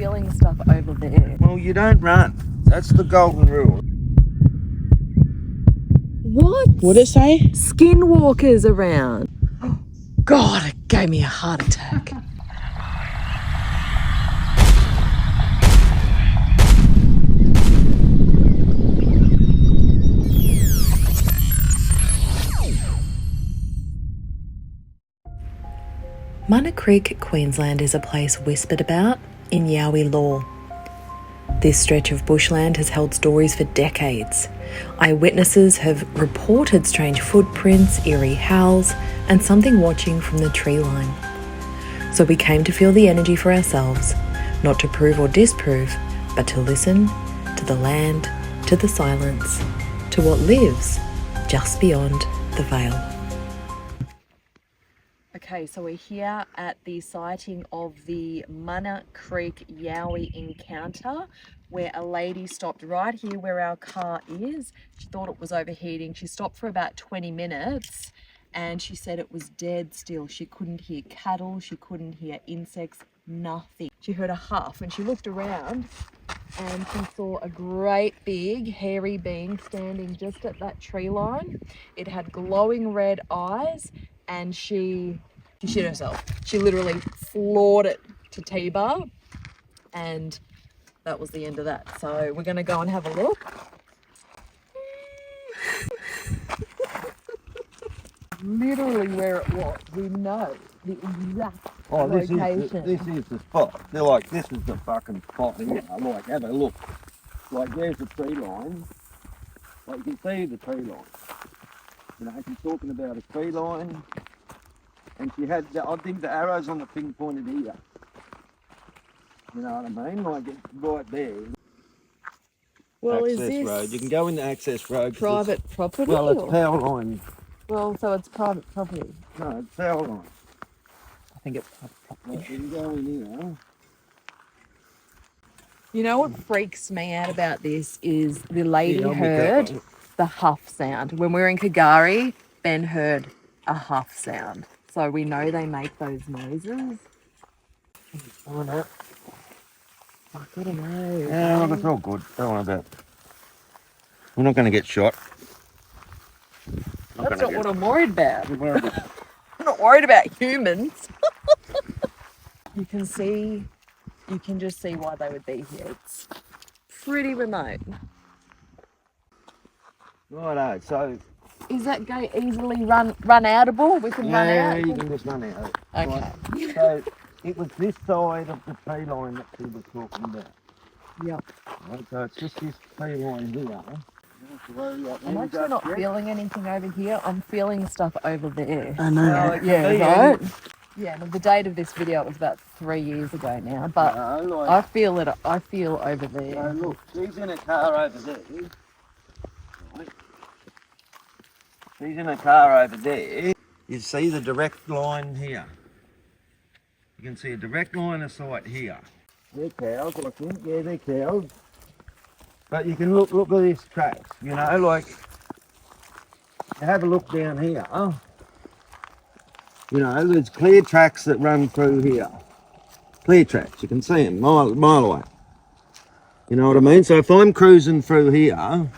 feeling stuff over there. Well, you don't run. That's the golden rule. What? What'd it say? Skinwalkers around. God, it gave me a heart attack. Munna Creek, Queensland is a place whispered about in Yowie lore. This stretch of bushland has held stories for decades. Eyewitnesses have reported strange footprints, eerie howls, and something watching from the tree line. So we came to feel the energy for ourselves, not to prove or disprove, but to listen to the land, to the silence, to what lives just beyond the veil. Okay, so we're here at the sighting of the Munna Creek Yowie encounter, where a lady stopped right here where our car is. She thought it was overheating. She stopped for about 20 minutes and she said it was dead still. She couldn't hear cattle, she couldn't hear insects, nothing. She heard a huff and she looked around and she saw a great big hairy being standing just at that tree line. It had glowing red eyes and she shit herself. She literally floored it to T-bar and that was the end of that. So we're gonna go and have a look. Literally where it was. We know the exact location. This is the spot. They're like, this is the fucking spot here. Like, have a look. Like, there's the tree line. Like, you can see the tree line. You know, she's talking about a tree line. And she had, I think the arrows on the thing pointed here. You know what I mean? Like, it's right there. Well, Access is this road. You can go in the access road. private property? Well, it's power line. Well, so it's private property. No, it's power line. I think it's private property. Like, you can go in here. You know what freaks me out about this is the lady heard the huff sound. When we were in Kagari, Ben heard a huff sound. So we know they make those noises. Oh, no. I don't know. Yeah, look, it's all good. Don't worry about it. We're not going to get shot. That's not what I'm worried about. I'm worried about. I'm not worried about humans. You can just see why they would be here. It's pretty remote. Righto, so... Is that gate easily run outable? We can run out? Yeah, you can just run out. Okay. Right. So, it was this side of the tree line that she was talking about. Yep. Right, so it's just this tree line here. I'm actually not feeling anything over here. I'm feeling stuff over there. I know. Yeah, right? Yeah, no, the date of this video was about 3 years ago now, but No, like, I feel it. I feel over there. so look, she's in a car over there. Right. She's in a car over there. You see the direct line here. You can see a direct line of sight here. They're cows, I think. Yeah, they're cows. But you can look at these tracks, you know, like, have a look down here. You know, there's clear tracks that run through here. Clear tracks, you can see them mile away. You know what I mean? So if I'm cruising through here,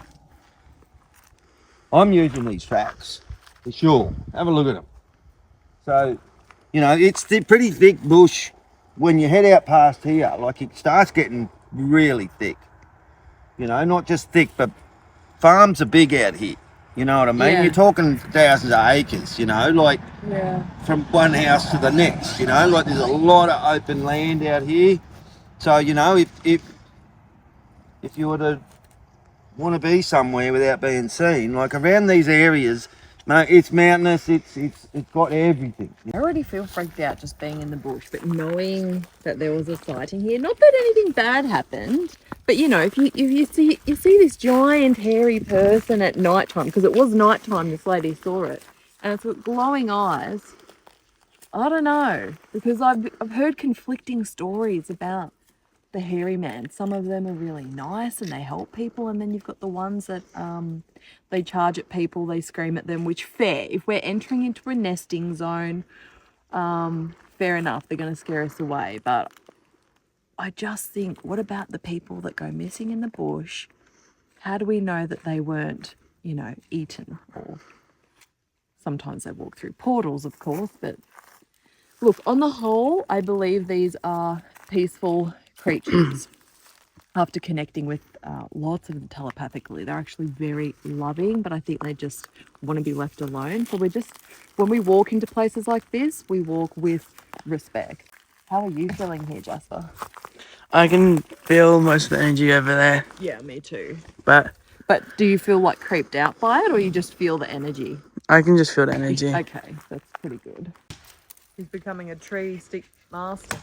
I'm using these tracks for sure. Have a look at them. So, you know, it's pretty thick bush when you head out past here. Like, it starts getting really thick. You know, not just thick, but farms are big out here. You know what I mean? Yeah. You're talking thousands of acres, you know, like from one house to the next, you know, like there's a lot of open land out here. So, you know, if you were to want to be somewhere without being seen, like around these areas, mate, it's mountainous, it's got everything. I already feel freaked out just being in the bush, but knowing that there was a sighting here, not that anything bad happened, but you know, if you see this giant hairy person at nighttime, because it was nighttime, this lady saw it, and it's got glowing eyes. I don't know, because I've heard conflicting stories about the hairy man. Some of them are really nice and they help people, and then you've got the ones that they charge at people, they scream at them, which fair. If we're entering into a nesting zone, fair enough, they're going to scare us away. But I just think, what about the people that go missing in the bush? How do we know that they weren't, you know, eaten? Or sometimes they walk through portals, of course, but look, on the whole, I believe these are peaceful creatures. After connecting with lots of them telepathically, they're actually very loving, but I think they just want to be left alone. So when we walk into places like this, we walk with respect. How are you feeling here, Jasper? I can feel most of the energy over there. Yeah, me too. But do you feel like creeped out by it, or you just feel the energy? I can just feel the energy. Okay, that's pretty good. He's becoming a tree stick master.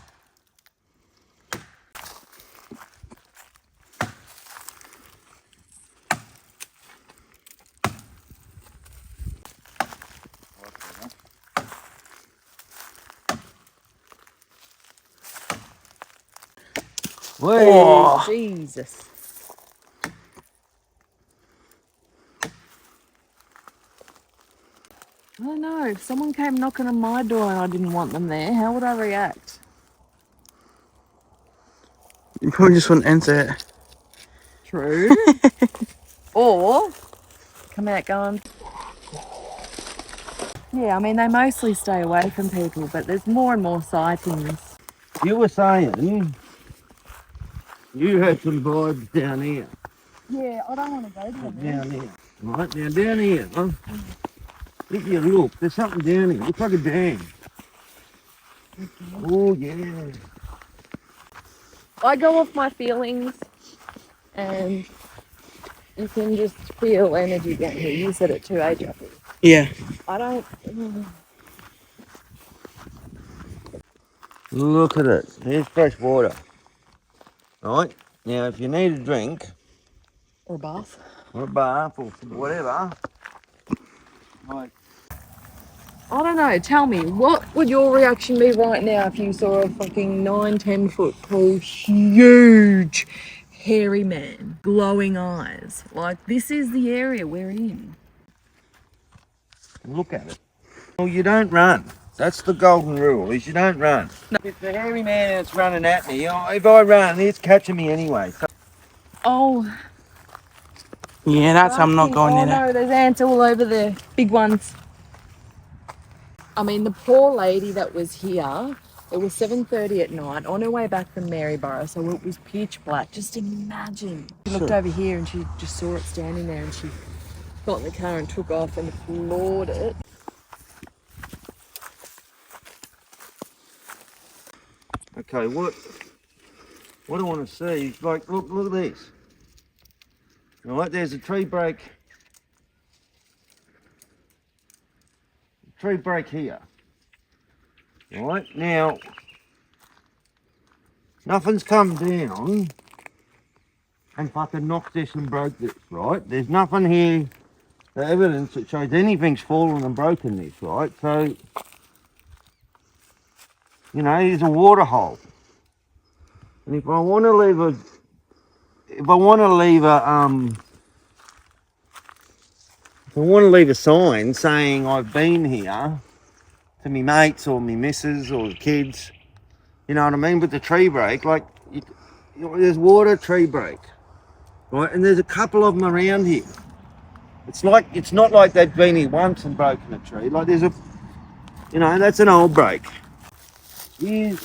Oh. Jesus. I don't know. If someone came knocking on my door and I didn't want them there, how would I react? You probably just wouldn't enter it. True. Or come out going, yeah, I mean, they mostly stay away from people, but there's more and more sightings. You were saying you had some vibes down here. Yeah, I don't want to go Down here. Right, now down here, huh? If you look, there's something down here. Looks like a dam. Oh, yeah. I go off my feelings, and you can just feel energy down here. You said it too, Jeffy? Yeah. I don't. Look at it. Here's fresh water. Right? Now, if you need a drink, Or a bath. or a bath, or whatever, right, I don't know. Tell me, what would your reaction be right now if you saw a fucking 9-10 foot tall, huge, hairy man, glowing eyes? Like, this is the area we're in. look at it. Well, you don't run. That's the golden rule, is you don't run. No. If the hairy man that's running at me, if I run, he's catching me anyway. So Oh. Yeah, that's I'm not going in Oh no, there's ants all over there. Big ones. I mean, the poor lady that was here, it was 7:30 at night on her way back from Maryborough, so it was pitch black. Just imagine. She looked over here and she just saw it standing there, and she got in the car and took off and floored it. okay, what I want to see is, like, look at this. Right, there's a tree break. Tree break here. Right, now, nothing's come down and fucking knocked this and broke this, right? There's nothing here, the evidence that shows anything's fallen and broken this, right? So, you know, there's a water hole. And if I want to leave a, if I want to leave a sign saying I've been here to me mates or me missus or the kids, you know what I mean? With the tree break, like, there's water, tree break, right? And there's a couple of them around here. It's not like they've been here once and broken a tree. Like, there's a, you know, that's an old break. Here's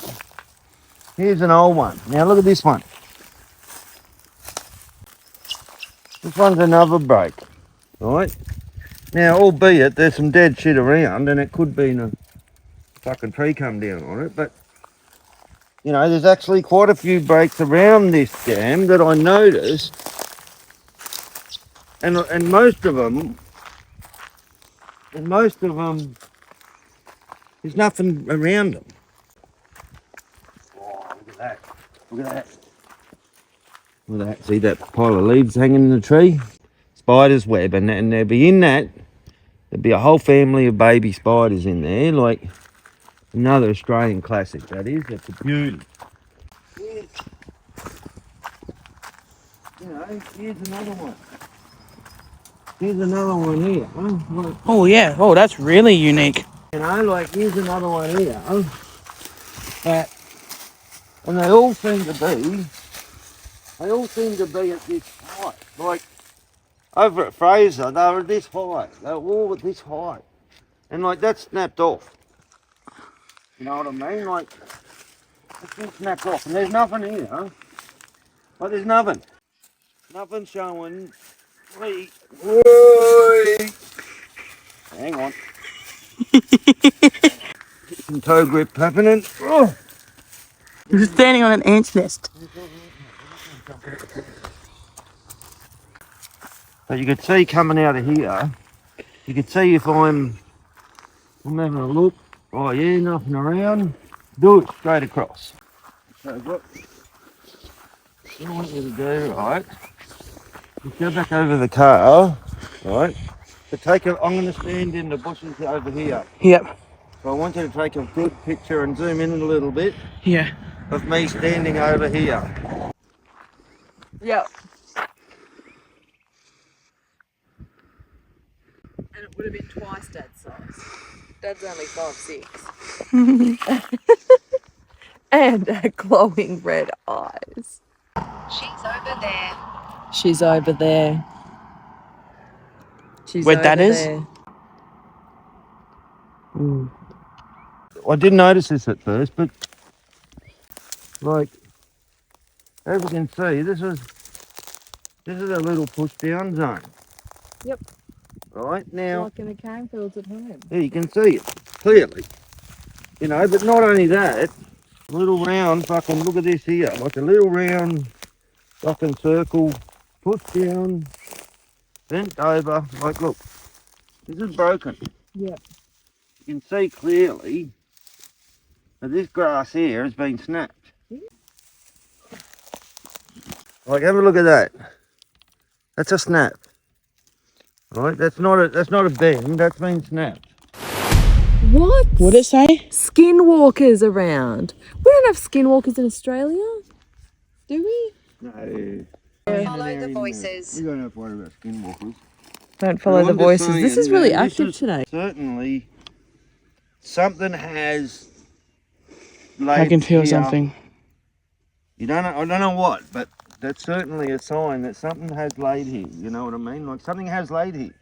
an old one. Now look at this one. This one's another break, right? Now, albeit there's some dead shit around and it could be a fucking tree come down on it, but, you know, there's actually quite a few breaks around this dam that I noticed, and most of them, there's nothing around them. Oh, look at that! Look at that! Look at that! See that pile of leaves hanging in the tree? Spider's web, and there'd be in that. There'd be a whole family of baby spiders in there, like another Australian classic. That is. That's a beauty. Here's, you know, here's another one. Here's another one here. Huh? Oh yeah. Oh, that's really unique. You know, like, here's another one here. But And they all seem to be at this height. Like over at Fraser, they were at this height. They were all at this height. And like that snapped off. You know what I mean? Like it's been snapped off. And there's nothing here. Like there's nothing. Nothing showing me. Whoa. Hang on. Some toe grip happening. Oh. You're standing on an ant's nest. But you could see coming out of here, you could see if I'm having a look. Oh yeah, nothing around. Do it straight across. So what I want you to do, right, is go back over the car, right, but I'm going to stand in the bushes over here. Yep. So I want you to take a good picture and zoom in a little bit Yeah. of me standing over here. Yep. And it would have been twice Dad's size. Dad's only 5'6". And glowing red eyes. She's over there. She's over there. She's Where over Dad is? there. Ooh. I didn't notice this at first, but like, as you can see, this is a little push down zone. Yep. Right now, Like in the cane fields at home. yeah, you can see it clearly. You know, but not only that, little round fucking, look at this here, like a little round fucking circle, push down, bent over, like look, this is broken. Yep. You can see clearly that this grass here has been snapped. Like have a look at that. That's a snap. Right? That's not a bend, that's been snapped. What? What'd it say? Skinwalkers around. We don't have skinwalkers in Australia, do we? No. Follow the voices. We don't have to worry about skinwalkers. Don't follow the I'm just voices. This saying, is really man, this active is today. Certainly something has laid I can feel here. something. I don't know what, but that's certainly a sign that something has laid here. You know what I mean? Like something has laid here.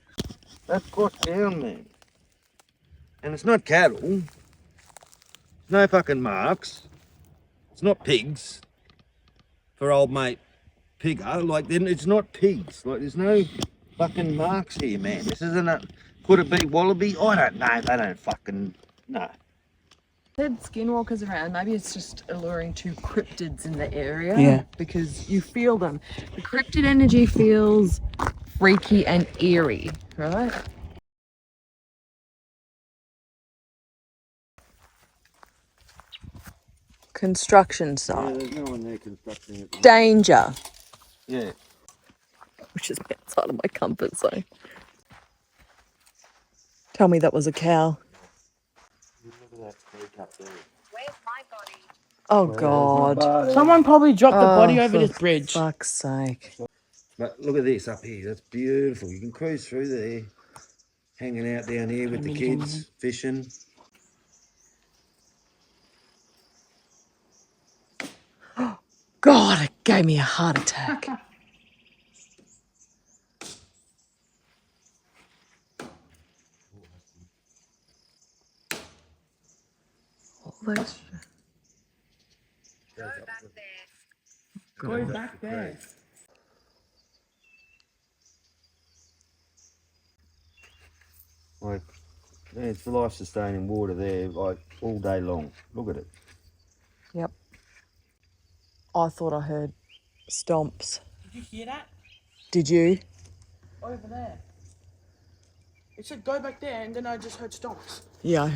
That's pushed down, man. And it's not cattle. There's no fucking marks. It's not pigs. For old mate Pigger, like then it's not pigs. Like there's no fucking marks here, man. This isn't a. Could it be wallaby? I don't know. They don't fucking no. Said skinwalkers around. Maybe it's just alluring to cryptids in the area. Yeah. Because you feel them. The cryptid energy feels freaky and eerie, right? Construction Yeah, site. there's no one there constructing it. Danger. Yeah. Which is outside of my comfort zone. Tell me that was a cow. Look at that creek up there. Where's my body? Oh Where's my God. body? Someone probably dropped the body Oh, over for this bridge. fuck's sake. But look at this up here. That's beautiful. You can cruise through there, hanging out down here with the kids, fishing. God, it gave me a heart attack. All those. Go back there. Go back there. Like, yeah, it's the life-sustaining water there, like all day long. Look at it. Yep. I thought I heard stomps. Did you hear that? Did you? Over there. It said go back there, and then I just heard stomps. Yeah.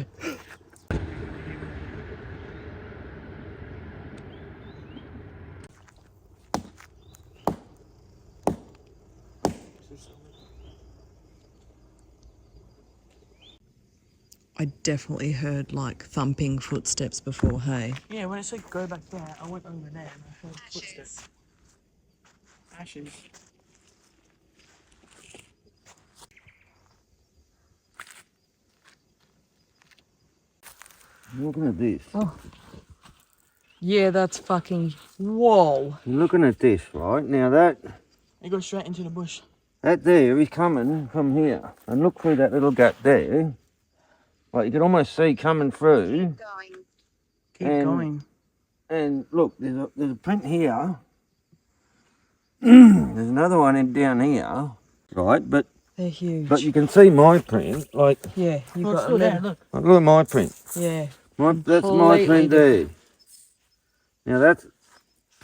I definitely heard like thumping footsteps before, hey? Yeah, when it said go back there, I went over there and I heard footsteps. Ashes. Looking at this. Oh. Yeah, that's fucking... Whoa. You're looking at this, right? Now that It goes straight into the bush. there is coming from here. And look through that little gap there. Like you can almost see coming through. Going. Keep And- going. And look, there's a print here. There's another one in down here. Right, but They're huge. you can see my print. Like, Yeah, you've Oh, it's got a still there, little... look. look at my print. Yeah. That's my Completely print there. Now that's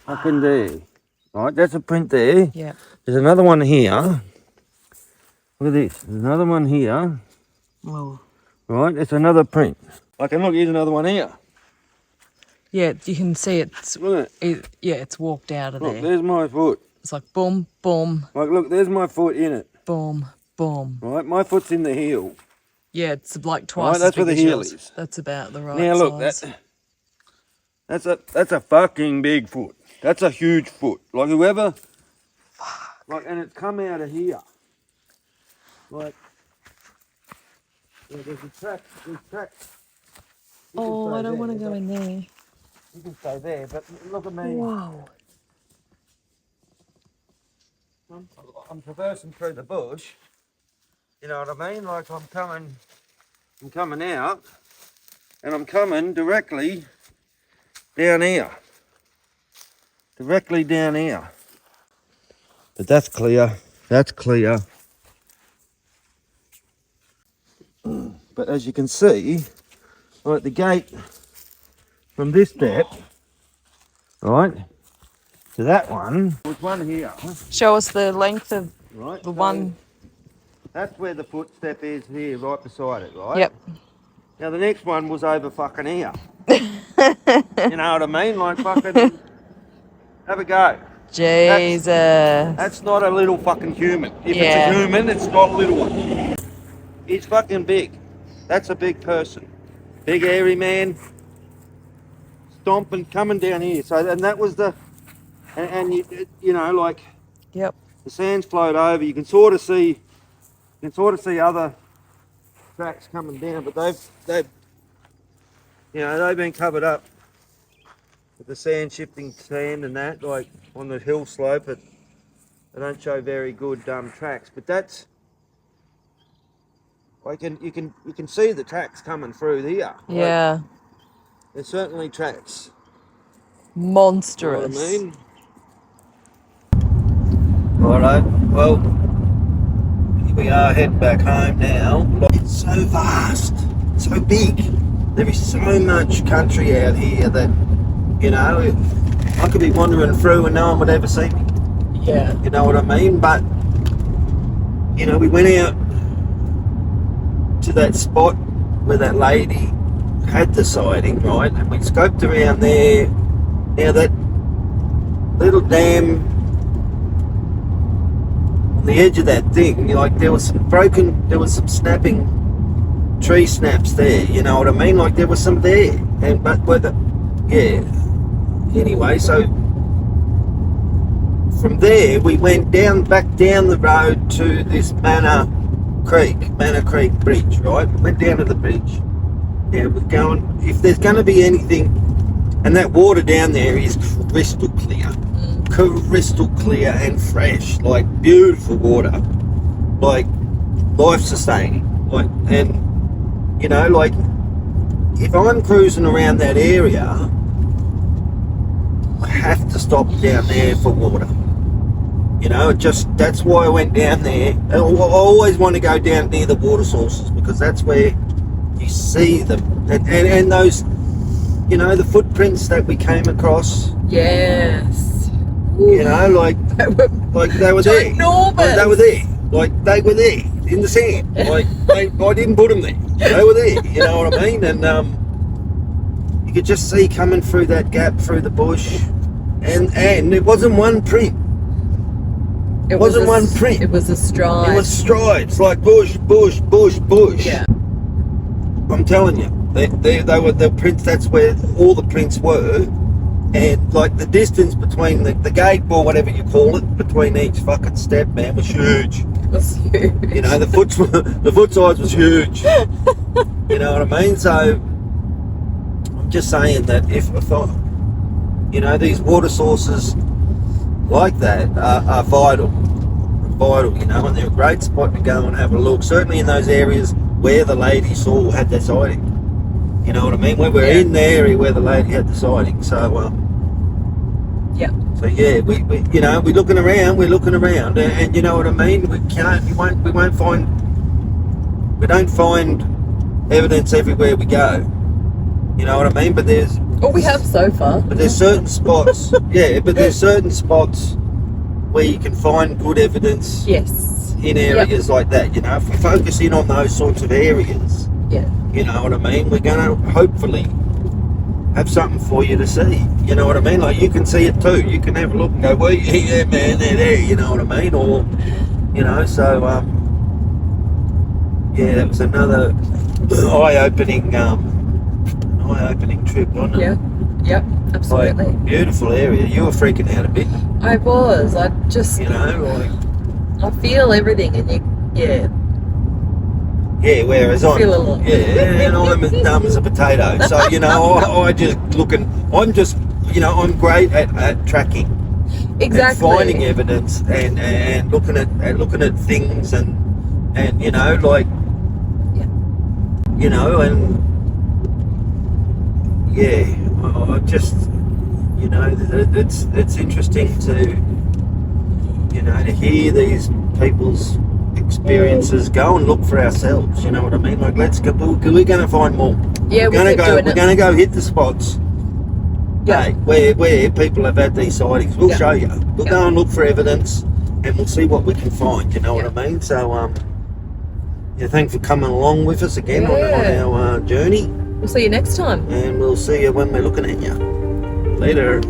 fucking there. Right, that's a print there. Yeah. There's another one here. Look at this. There's another one here. Whoa. Right, it's another print. Like, and look, here's another one here. Yeah, you can see it's... Look at it. Yeah, it's walked out of Look, there. there's my foot. It's like boom, boom, Like, look, there's my foot in it. boom, boom. Right, my foot's in the heel. Yeah, it's like twice Right, that's as where big the as heel yours. is. That's about the right Now look, size. that's a fucking big foot. That's a huge foot. Like whoever, like, and it's come out of here. Like, yeah, there's a track. There's tracks. You can Oh, stay I don't there, want to go but- in there. You can stay there, but look at me. Whoa. I'm traversing through the bush. You know what I mean? Like I'm coming out, and I'm coming directly down here. Directly down here. But that's clear. That's clear. But as you can see, right, the gate from this depth, right, to that one, was one here, Show us the length of right? the So one. that's where the footstep is here, right beside it, right? Yep. Now the next one was over fucking here. You know what I mean? Like fucking, have a go. Jesus. That's not a little fucking human. If it's Yeah. a human, it's not a little one. He's fucking big. That's a big person. Big hairy man. Stomping, coming down here. So, and that was the, and you know, like Yep. the sands flowed over. You can sort of see other tracks coming down, but they've, you know, they've been covered up with the sand shifting sand and that, like on the hill slope. They don't show very good tracks, but that's. Like, you can see the tracks coming through here. Like, Yeah. there's certainly tracks. Monstrous. You know what I mean? Righto. Well, here we are heading back home now. It's so vast, so big. There is so much country out here that, you know, I could be wandering through and no one would ever see me. Yeah. You know what I mean? But, you know, we went out to that spot where that lady had the sighting, right? And we scoped around there. Now that little dam on the edge of that thing, like there was some snapping tree snaps there, you know what I mean? Like there was some there. And but whether, yeah. Anyway, so from there we went back down the road to this Manor Creek Bridge, right? We went down to the bridge. Yeah, we're going, if there's going to be anything, and that water down there is crystal clear and fresh, like beautiful water, like life-sustaining, like, and, you know, like, if I'm cruising around that area, I have to stop down there for water. You know, that's why I went down there. I always want to go down near the water sources because that's where you see them. And those, you know, the footprints that we came across, Yes. you know, like they were there. Ginormous. Like, they were there. Like they were there in the sand. Like I didn't put them there. They were there. You know what I mean? And you could just see coming through that gap through the bush, and it wasn't one print. It wasn't one print. It was a stride. It was strides, like bush. Yeah. I'm telling you, they were the prints. That's where all the prints were, and like the distance between the gate or whatever you call it between each fucking step, man, was huge. It was huge. You know, the foot size was huge. You know what I mean? So I'm just saying that if you know, these water sources like that are vital, you know, and they're a great spot to go and have a look. Certainly in those areas where the lady had their sighting. You know what I mean? When we're in the area where the lady had the sighting, so Yeah. So yeah, we you know, we're looking around, and you know what I mean. We don't find evidence everywhere we go. You know what I mean? But there's We have so far. But there's certain spots, there's certain spots where you can find good evidence. Yes. In areas like that, you know, if we focus in on those sorts of areas, you know what I mean, we're going to hopefully have something for you to see. You know what I mean? Like, you can see it too. You can have a look and go, well, yeah, man, they're there. You know what I mean? Or, you know, so that was another eye-opening trip, wasn't it? Yep, absolutely. Like, beautiful area. You were freaking out a bit. I was. I just, you know, like, I feel everything, and whereas I'm dumb as a potato. So, you know, I'm great at tracking. Exactly. And finding evidence and looking at things and you know, like, you know, and I just, you know, it's interesting to, you know, to hear these people's experiences. Go and look for ourselves. You know what I mean? Like, let's go. We're going to find more. Yeah, we're going to go hit the spots. Yeah. Where people have had these sightings. We'll show you. We'll go and look for evidence, and we'll see what we can find. You know what I mean? So, thanks for coming along with us again on our journey. We'll see you next time. And we'll see you when we're looking at you. Later.